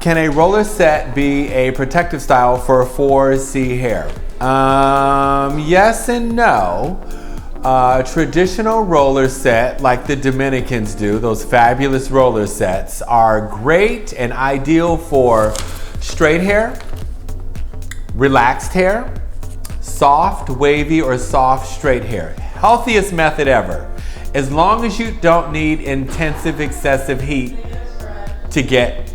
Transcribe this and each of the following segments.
Can a roller set be a protective style for 4C hair? Yes and no. Traditional roller set, like the Dominicans do, those fabulous roller sets, are great and ideal for straight hair, relaxed hair, soft, wavy, or soft, straight hair. Healthiest method ever. As long as you don't need intensive, excessive heat to get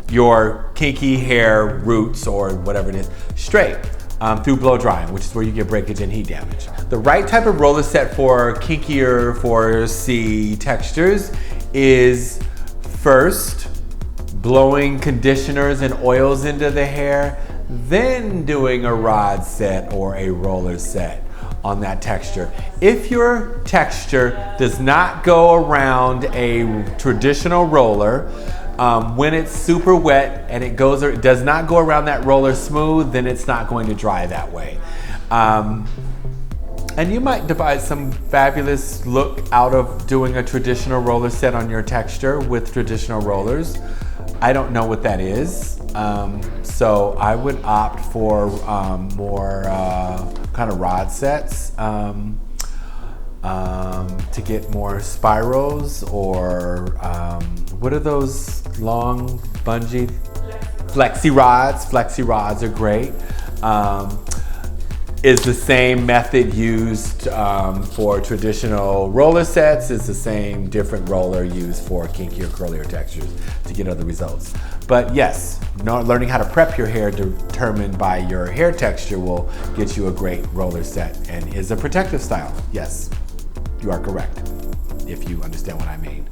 your kinky hair roots or whatever it is straight through blow drying, which is where you get breakage and heat damage. The right type of roller set for kinkier 4C textures is first blowing conditioners and oils into the hair, then doing a rod set or a roller set on that texture. If your texture does not go around a traditional roller, when it's super wet and it does not go around that roller smooth, then it's not going to dry that way. And you might devise some fabulous look out of doing a traditional roller set on your texture with traditional rollers. I don't know what that is. So I would opt for more kind of rod sets to get more spirals, or what are those long bungee flexi rods? Flexi rods are great. Is the same method used for traditional roller sets? Is the same different roller used for kinkier, curlier textures to get other results? But yes, learning how to prep your hair determined by your hair texture will get you a great roller set and is a protective style. Yes, you are correct, if you understand what I mean.